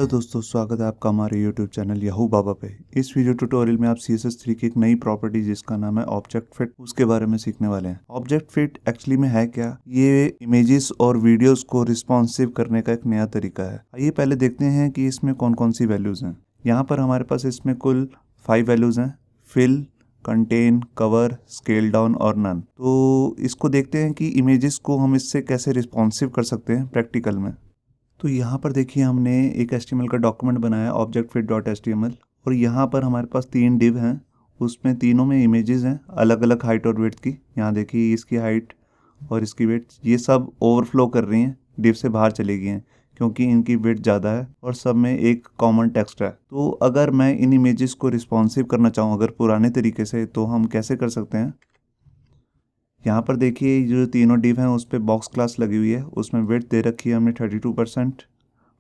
Hello दोस्तों, स्वागत है आपका हमारे यूट्यूब चैनल याहू बाबा पे। इस वीडियो ट्यूटोरियल में आप CSS3 की एक नई प्रॉपर्टी जिसका नाम है ऑब्जेक्ट फिट, उसके बारे में सीखने वाले हैं। ऑब्जेक्ट फिट एक्चुअली में है क्या? ये इमेजेस और वीडियोस को रिस्पॉन्सिव करने का एक नया तरीका है। आइए पहले देखते हैं कि इसमें कौन कौन सी वैल्यूज हैं। यहाँ पर हमारे पास इसमें कुल 5 वैल्यूज हैं: fill, contain, cover, scale down और नन। तो इसको देखते हैं कि इमेजेस को हम इससे कैसे रिस्पॉन्सिव कर सकते हैं प्रैक्टिकल में। तो यहाँ पर देखिए, हमने एक HTML का डॉक्यूमेंट बनाया objectfit.html, और यहाँ पर हमारे पास 3 डिव हैं। उसमें तीनों में इमेजेस हैं अलग अलग हाइट और विड्थ की। यहाँ देखिए, इसकी हाइट और इसकी विड्थ ये सब ओवरफ्लो कर रही हैं, डिव से बाहर चली गई हैं क्योंकि इनकी विड्थ ज़्यादा है और सब में एक कॉमन टेक्स्ट है। तो अगर मैं इन इमेजेस को रिस्पॉन्सिव करना चाहूँ अगर पुराने तरीके से, तो हम कैसे कर सकते हैं। यहाँ पर देखिए, जो तीनों डिव हैं उस पर बॉक्स क्लास लगी हुई है। उसमें विड्थ दे रखी है हमने 32%,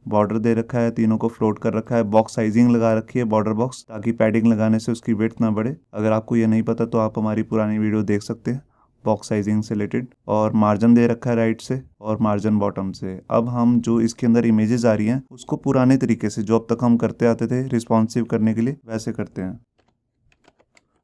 बॉर्डर दे रखा है, तीनों को फ्लोट कर रखा है, बॉक्स साइजिंग लगा रखी है बॉर्डर बॉक्स, ताकि पैडिंग लगाने से उसकी विड्थ ना बढ़े। अगर आपको ये नहीं पता तो आप हमारी पुरानी वीडियो देख सकते हैं बॉक्स साइजिंग से रिलेटेड। और मार्जिन दे रखा है राइट से और मार्जिन बॉटम से। अब हम जो इसके अंदर इमेजेस आ रही हैं उसको पुराने तरीके से, जो अब तक हम करते आते थे रिस्पॉन्सिव करने के लिए, वैसे करते हैं।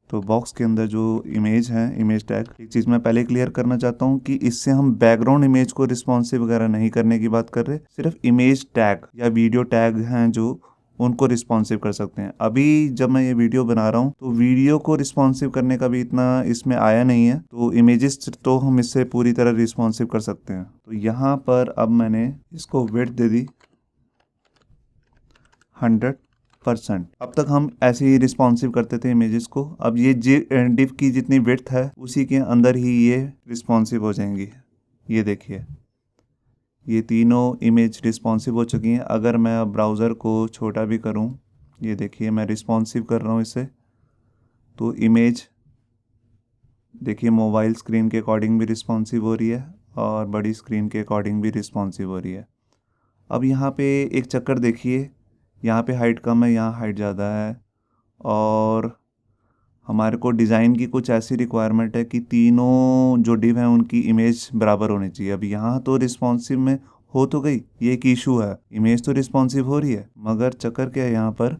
तो बॉक्स के अंदर जो इमेज है, इमेज टैग, एक चीज़ मैं पहले क्लियर करना चाहता हूँ कि इससे हम बैकग्राउंड इमेज को रिस्पॉन्सिव वगैरह नहीं करने की बात कर रहे, सिर्फ इमेज टैग या वीडियो टैग हैं जो उनको रिस्पॉन्सिव कर सकते हैं। अभी जब मैं ये वीडियो बना रहा हूँ तो वीडियो को रिस्पॉन्सिव करने का भी इतना इसमें आया नहीं है, तो इमेजेस तो हम इससे पूरी तरह रिस्पॉन्सिव कर सकते हैं। तो यहाँ पर अब मैंने इसको विड्थ दे दी 100%। अब तक हम ऐसे ही रिस्पॉन्सिव करते थे इमेजेस को। अब ये डिव की जितनी विड्थ है उसी के अंदर ही ये रिस्पॉन्सिव हो जाएंगी। ये देखिए, ये तीनों इमेज रिस्पॉन्सिव हो चुकी हैं। अगर मैं अब ब्राउज़र को छोटा भी करूं, ये देखिए मैं रिस्पॉन्सिव कर रहा हूं इससे, तो इमेज देखिए मोबाइल स्क्रीन के अकॉर्डिंग भी रिस्पॉन्सिव हो रही है और बड़ी स्क्रीन के अकॉर्डिंग भी रिस्पॉन्सिव हो रही है। अब यहाँ पे एक चक्कर देखिए, यहाँ पे हाइट कम है, यहाँ हाइट ज़्यादा है, और हमारे को डिज़ाइन की कुछ ऐसी रिक्वायरमेंट है कि तीनों जो डिव हैं उनकी इमेज बराबर होनी चाहिए। अब यहाँ तो रिस्पॉन्सिव में हो तो गई, ये एक इशू है, इमेज तो रिस्पॉन्सिव हो रही है, मगर चक्कर क्या है यहाँ पर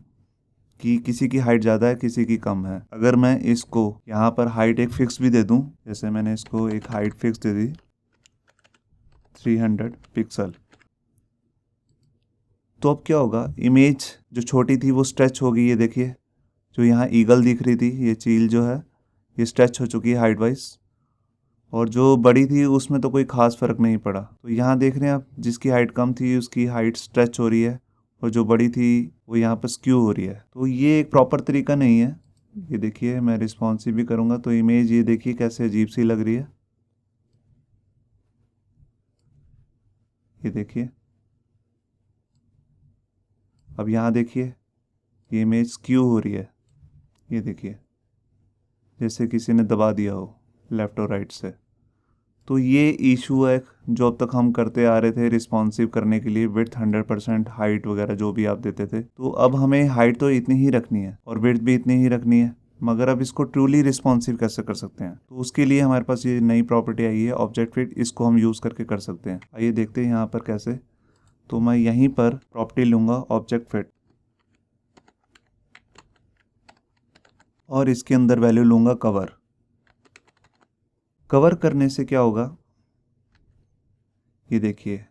कि किसी की हाइट ज़्यादा है, किसी की कम है। अगर मैं इसको यहाँ पर हाइट एक फिक्स भी दे दूँ, जैसे मैंने इसको एक हाइट फिक्स दे दी 300 पिक्सल, तो अब क्या होगा, इमेज जो छोटी थी वो स्ट्रेच होगी। ये देखिए, जो यहाँ ईगल दिख रही थी, ये चील जो है, ये स्ट्रेच हो चुकी है हाइट वाइज, और जो बड़ी थी उसमें तो कोई ख़ास फ़र्क नहीं पड़ा। तो यहाँ देख रहे हैं आप, जिसकी हाइट कम थी उसकी हाइट स्ट्रेच हो रही है और जो बड़ी थी वो यहाँ पर स्क्यू हो रही है। तो ये एक प्रॉपर तरीका नहीं है। ये देखिए, मैं रिस्पॉन्सिव भी करूँगा तो इमेज ये देखिए कैसे अजीब सी लग रही है। ये देखिए, अब यहाँ देखिए, ये इमेज स्क्यू हो रही है। ये देखिए, जैसे किसी ने दबा दिया हो लेफ़्ट और राइट से। तो ये इशू है जो अब तक हम करते आ रहे थे रिस्पॉन्सिव करने के लिए, विड्थ 100%, हाइट वगैरह जो भी आप देते थे। तो अब हमें हाइट तो इतनी ही रखनी है और विड्थ भी इतनी ही रखनी है, मगर अब इसको ट्रूली रिस्पॉन्सिव कैसे कर सकते हैं, तो उसके लिए हमारे पास ये नई प्रॉपर्टी आई है ऑब्जेक्ट फिट। इसको हम यूज़ करके कर सकते हैं। आइए देखते हैं यहाँ पर कैसे। तो मैं यहीं पर प्रॉपर्टी लूँगा ऑब्जेक्ट फिट, और इसके अंदर वैल्यू लूँगा कवर। कवर करने से क्या होगा, ये देखिए,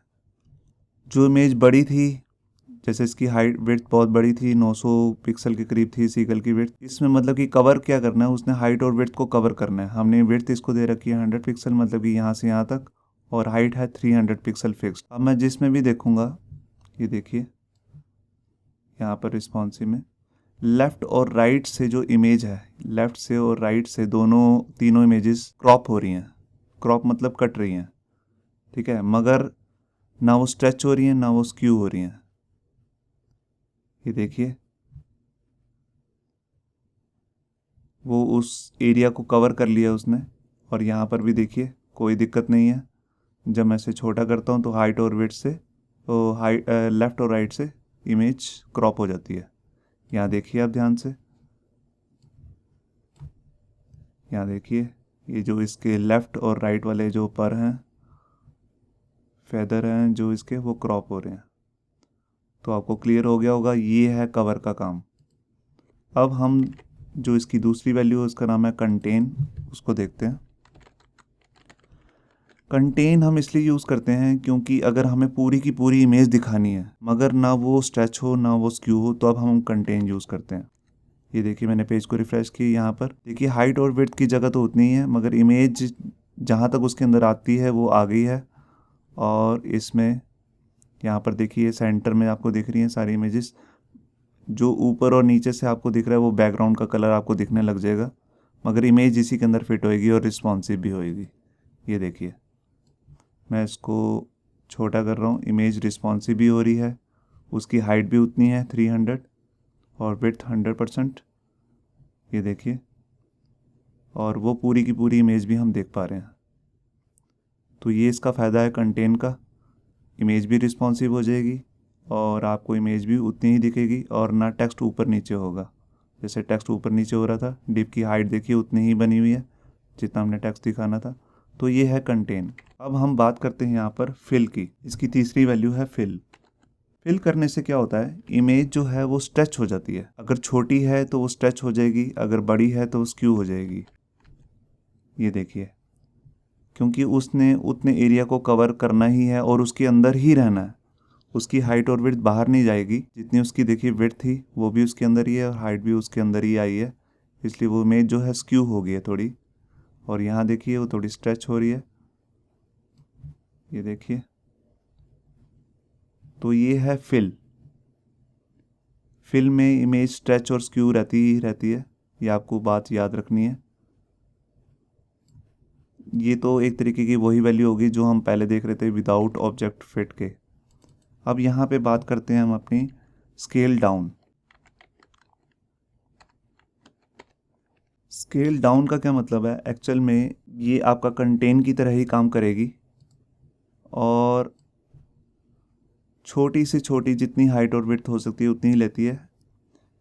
जो इमेज बड़ी थी, जैसे इसकी हाइट विड्थ बहुत बड़ी थी, 900 पिक्सल के करीब थी सीगल की विड्थ, इसमें मतलब कि कवर क्या करना है, उसने हाइट और विड्थ को कवर करना है। हमने विड्थ इसको दे रखी है 100 पिक्सल, मतलब कि यहाँ से यहाँ तक, और हाइट है 300 पिक्सल फिक्स। अब मैं जिसमें भी देखूँगा, ये देखिए यहाँ पर रिस्पॉन्सिव में लेफ़्ट और राइट से जो इमेज है, लेफ़्ट से और राइट से दोनों तीनों इमेजेस क्रॉप हो रही हैं। क्रॉप मतलब कट रही हैं, ठीक है, मगर ना वो स्ट्रेच हो रही हैं ना वो स्क्यू हो रही हैं। ये देखिए, वो उस एरिया को कवर कर लिया उसने, और यहाँ पर भी देखिए कोई दिक्कत नहीं है। जब मैं इसे छोटा करता हूँ तो हाइट और विड्थ से, तो हाइट लेफ़्ट और राइट से इमेज क्रॉप हो जाती है। यहाँ देखिए आप ध्यान से, यहाँ देखिए, ये जो इसके लेफ़्ट और राइट वाले जो पर हैं, फेदर हैं जो इसके, वो क्रॉप हो रहे हैं। तो आपको क्लियर हो गया होगा, ये है कवर का काम। अब हम जो इसकी दूसरी वैल्यू है उसका नाम है कंटेन, उसको देखते हैं। कंटेन हम इसलिए यूज़ करते हैं क्योंकि अगर हमें पूरी की पूरी इमेज दिखानी है मगर ना वो स्ट्रेच हो ना वो स्क्यू हो, तो अब हम कंटेन यूज़ करते हैं। ये देखिए मैंने पेज को रिफ़्रेश किया, यहाँ पर देखिए हाइट और विड्थ की जगह तो उतनी ही है मगर इमेज जहाँ तक उसके अंदर आती है वो आ गई है। और इसमें यहाँ पर देखिए सेंटर में आपको दिख रही हैं सारी इमेजेस। जो ऊपर और नीचे से आपको दिख रहा है वो बैकग्राउंड का कलर आपको दिखने लग जाएगा, मगर इमेज इसी के अंदर फिट होएगी और रिस्पॉन्सिव भी होएगी। ये देखिए मैं इसको छोटा कर रहा हूँ, इमेज रिस्पॉन्सिव भी हो रही है, उसकी हाइट भी उतनी है 300 और विड्थ 100%। ये देखिए, और वो पूरी की पूरी इमेज भी हम देख पा रहे हैं। तो ये इसका फ़ायदा है कंटेन का, इमेज भी रिस्पॉन्सिव हो जाएगी और आपको इमेज भी उतनी ही दिखेगी और ना टेक्स्ट ऊपर नीचे होगा। जैसे टेक्स्ट ऊपर नीचे हो रहा था, डिप की हाइट देखिए उतनी ही बनी हुई है जितना हमने टेक्स्ट दिखाना था। तो ये है कंटेन। अब हम बात करते हैं यहाँ पर फिल की। इसकी तीसरी वैल्यू है फिल। फिल करने से क्या होता है, इमेज जो है वो स्ट्रेच हो जाती है। अगर छोटी है तो वो स्ट्रेच हो जाएगी, अगर बड़ी है तो वो स्क्यू हो जाएगी। ये देखिए, क्योंकि उसने उतने एरिया को कवर करना ही है और उसके अंदर ही रहना है, उसकी हाइट और विड्थ बाहर नहीं जाएगी। जितनी उसकी देखिए विड्थ थी वो भी उसके अंदर ही है और हाइट भी उसके अंदर ही आई है, इसलिए वो इमेज जो है स्क्यू हो गई है थोड़ी। और यहाँ देखिए वो थोड़ी स्ट्रेच हो रही है, ये देखिए। तो ये है फिल। फिल में इमेज स्ट्रेच और स्क्यू रहती ही रहती है, ये आपको बात याद रखनी है। ये तो एक तरीके की वही वैल्यू होगी जो हम पहले देख रहे थे विदाउट ऑब्जेक्ट फिट के। अब यहाँ पे बात करते हैं हम अपनी स्केल डाउन। स्केल डाउन का क्या मतलब है, एक्चुअल में ये आपका कंटेन की तरह ही काम करेगी और छोटी से छोटी जितनी हाइट और विड्थ हो सकती है उतनी ही लेती है।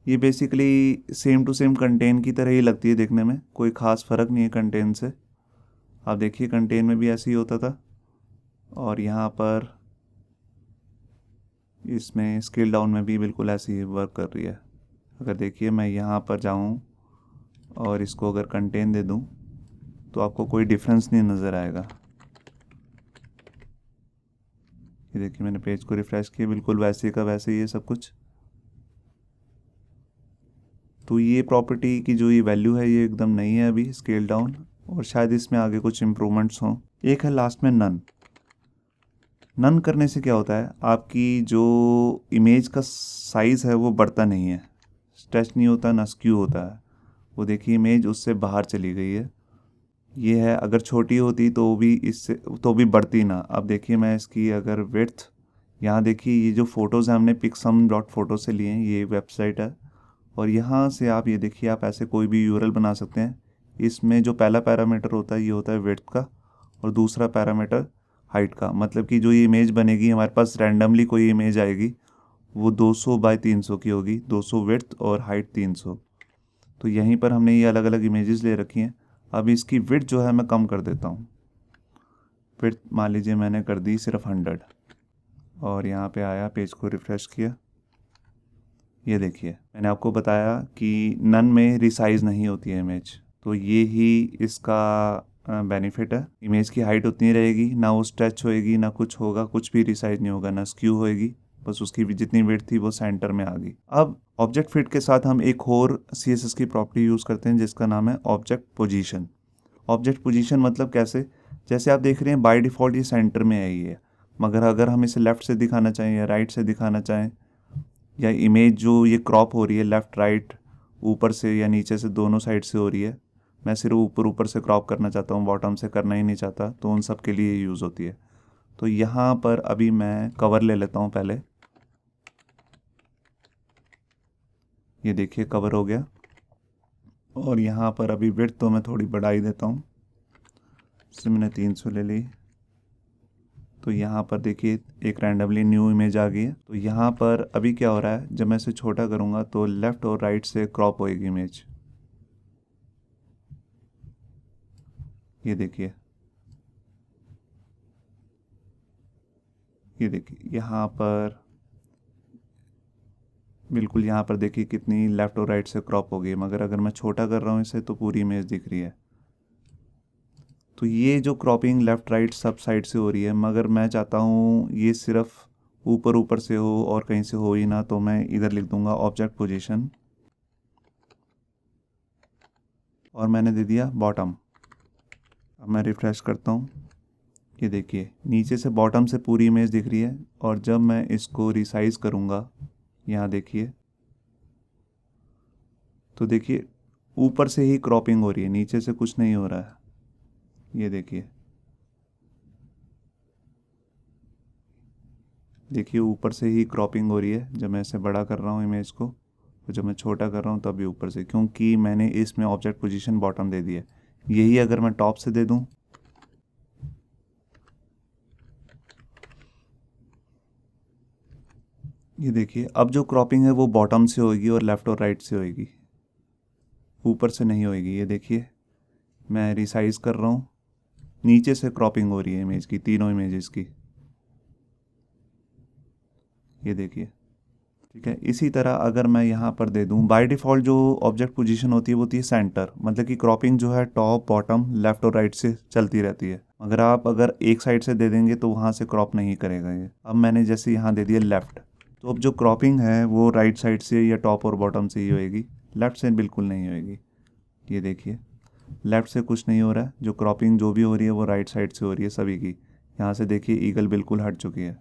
ये basically same to same contain की तरह ही लगती है देखने में, कोई ख़ास फ़र्क नहीं है कंटेन से। आप देखिए कंटेन में भी ऐसे ही होता था और यहाँ पर इसमें स्केल डाउन में भी बिल्कुल ऐसे ही वर्क कर रही है। अगर देखिए मैं यहाँ पर जाऊँ और इसको अगर कंटेन दे दूँ तो आपको कोई डिफरेंस नहीं नज़र आएगा। ये देखिए मैंने पेज को रिफ़्रेश किया, बिल्कुल वैसे का वैसे ही है सब कुछ। तो ये प्रॉपर्टी की जो ये वैल्यू है ये एकदम नई है अभी, स्केल डाउन, और शायद इसमें आगे कुछ इम्प्रूवमेंट्स हों। एक है लास्ट में नन। नन करने से क्या होता है, आपकी जो इमेज का साइज़ है वो बढ़ता नहीं है, स्ट्रेच नहीं होता ना स्क्यू होता है। वो देखिए इमेज उससे बाहर चली गई है। ये है, अगर छोटी होती तो भी इससे तो भी बढ़ती ना। अब देखिए मैं इसकी अगर विड्थ, यहाँ देखिए ये जो फ़ोटोज़ हैं हमने pixum.photo से लिए हैं, ये वेबसाइट है। और यहाँ से आप ये देखिए, आप ऐसे कोई भी यूआरएल बना सकते हैं। इसमें जो पहला पैरामीटर होता है ये होता है विड्थ का और दूसरा पैरामीटर हाइट का। मतलब कि जो ये इमेज बनेगी हमारे पास रैंडमली कोई इमेज आएगी वो 200 बाय 300 की होगी, 200 विड्थ और हाइट 300। तो यहीं पर हमने ये अलग अलग इमेजेस ले रखी हैं। अब इसकी विड्थ जो है मैं कम कर देता हूँ। विड्थ मान लीजिए मैंने कर दी सिर्फ 100 और यहाँ पे आया, पेज को रिफ़्रेश किया। ये देखिए मैंने आपको बताया कि नन में रिसाइज नहीं होती है इमेज, तो ये ही इसका बेनिफिट है। इमेज की हाइट उतनी रहेगी, ना वो स्ट्रेच होएगी ना कुछ होगा, कुछ भी रिसाइज नहीं होगा, ना स्क्यू होएगी, बस उसकी भी जितनी विड्थ थी वो सेंटर में आ गई। अब ऑब्जेक्ट फिट के साथ हम एक और CSS की प्रॉपर्टी यूज़ करते हैं जिसका नाम है ऑब्जेक्ट पोजीशन। ऑब्जेक्ट पोजीशन मतलब कैसे, जैसे आप देख रहे हैं बाय डिफ़ॉल्ट ये सेंटर में है ये, मगर अगर हम इसे लेफ़्ट से दिखाना चाहें या राइट से दिखाना चाहें, या इमेज जो ये क्रॉप हो रही है लेफ़्ट राइट ऊपर से या नीचे से दोनों साइड से हो रही है, मैं सिर्फ ऊपर ऊपर से क्रॉप करना चाहता हूँ, बॉटम से करना ही नहीं चाहता, तो उन सब के लिए यूज़ होती है। तो यहाँ पर अभी मैं कवर ले लेता हूँ पहले। ये देखिए कवर हो गया और यहाँ पर अभी विड्थ तो मैं थोड़ी बढ़ाई देता हूँ, इससे मैंने 300 ले ली। तो यहाँ पर देखिए एक रैंडमली न्यू इमेज आ गई है। तो यहाँ पर अभी क्या हो रहा है, जब मैं इसे छोटा करूँगा तो लेफ़्ट और राइट से क्रॉप होएगी इमेज। ये देखिए, ये देखिए यहाँ पर बिल्कुल यहाँ पर देखिए कितनी लेफ़्ट और राइट से क्रॉप हो गई, मगर अगर मैं छोटा कर रहा हूँ इसे तो पूरी इमेज दिख रही है। तो ये जो क्रॉपिंग लेफ़्ट राइट सब साइड से हो रही है, मगर मैं चाहता हूँ ये सिर्फ ऊपर ऊपर से हो और कहीं से हो ही ना, तो मैं इधर लिख दूंगा ऑब्जेक्ट पोजीशन और मैंने दे दिया बॉटम। अब मैं रिफ्रेश करता हूँ, ये देखिए नीचे से बॉटम से पूरी इमेज दिख रही है। और जब मैं इसको रिसाइज़ करूँगा, यहाँ देखिए, तो देखिए ऊपर से ही क्रॉपिंग हो रही है, नीचे से कुछ नहीं हो रहा है। ये देखिए ऊपर से ही क्रॉपिंग हो रही है जब मैं इसे बड़ा कर रहा हूँ इमेज को, तो जब मैं छोटा कर रहा हूँ तभी ऊपर से, क्योंकि मैंने इसमें ऑब्जेक्ट पोजीशन बॉटम दे दी है। यही अगर मैं टॉप से दे दूँ, ये देखिए अब जो क्रॉपिंग है वो बॉटम से होगी और लेफ़्ट और राइट से होगी, ऊपर से नहीं होगी। ये देखिए मैं रिसाइज़ कर रहा हूँ, नीचे से क्रॉपिंग हो रही है इमेज की, तीनों इमेजेस की। ये देखिए, ठीक है। इसी तरह अगर मैं यहाँ पर दे दूँ, बाय डिफ़ॉल्ट जो ऑब्जेक्ट पोजीशन होती है वो होती है सेंटर, मतलब कि क्रॉपिंग जो है टॉप बॉटम लेफ़्ट और राइट से चलती रहती है। अगर आप एक साइड से दे देंगे तो वहाँ से क्रॉप नहीं करेगा ये। अब मैंने जैसे यहाँ दे दिया लेफ़्ट, तो अब जो क्रॉपिंग है वो राइट साइड से या टॉप और बॉटम से ही होएगी, लेफ़्ट से बिल्कुल नहीं होएगी। ये देखिए लेफ़्ट से कुछ नहीं हो रहा है, जो क्रॉपिंग जो भी हो रही है वो राइट साइड से हो रही है सभी की। यहाँ से देखिए ईगल बिल्कुल हट चुकी है।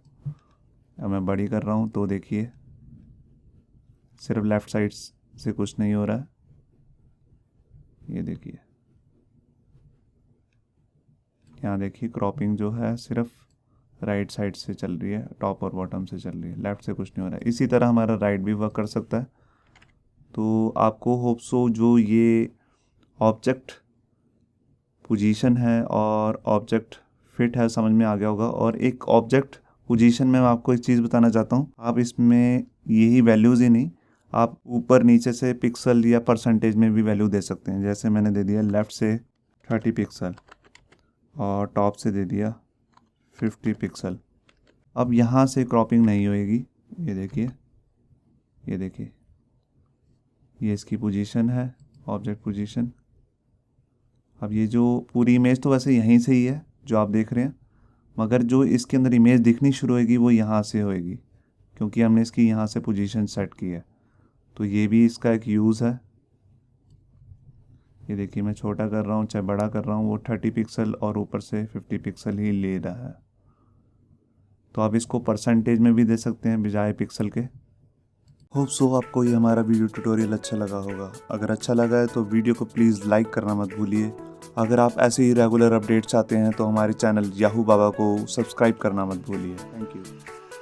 अब मैं बड़ी कर रहा हूँ तो देखिए सिर्फ लेफ़्ट साइड से कुछ नहीं हो रहा है। ये देखिए यहाँ देखिए क्रॉपिंग जो है सिर्फ राइट साइड से चल रही है, टॉप और बॉटम से चल रही है, लेफ़्ट से कुछ नहीं हो रहा है। इसी तरह हमारा राइट भी वर्क कर सकता है। तो आपको होप सो जो ये ऑब्जेक्ट पोजीशन है और ऑब्जेक्ट फिट है समझ में आ गया होगा। और एक ऑब्जेक्ट पोजीशन में मैं आपको एक चीज़ बताना चाहता हूँ, आप इसमें यही वैल्यूज़ ही नहीं, आप ऊपर नीचे से पिक्सल या परसेंटेज में भी वैल्यू दे सकते हैं। जैसे मैंने दे दिया लेफ़्ट से 30 पिक्सल और टॉप से दे दिया 50 पिक्सल। अब यहाँ से क्रॉपिंग नहीं होएगी। ये देखिए, ये देखिए ये इसकी पोजीशन है, ऑब्जेक्ट पोजीशन। अब ये जो पूरी इमेज तो वैसे यहीं से ही है जो आप देख रहे हैं, मगर जो इसके अंदर इमेज दिखनी शुरू होएगी वो यहाँ से होएगी, क्योंकि हमने इसकी यहाँ से पोजीशन सेट की है। तो ये भी इसका एक यूज़ है। ये देखिए मैं छोटा कर रहा हूँ चाहे बड़ा कर रहा हूँ, वो 30 पिक्सल और ऊपर से 50 पिक्सल ही ले रहा है। तो आप इसको परसेंटेज में भी दे सकते हैं बजाय पिक्सल के। होप सो आपको ये हमारा वीडियो ट्यूटोरियल अच्छा लगा होगा। अगर अच्छा लगा है तो वीडियो को प्लीज़ लाइक करना मत भूलिए। अगर आप ऐसे ही रेगुलर अपडेट्स चाहते हैं तो हमारे चैनल याहू बाबा को सब्सक्राइब करना मत भूलिए। Thank you.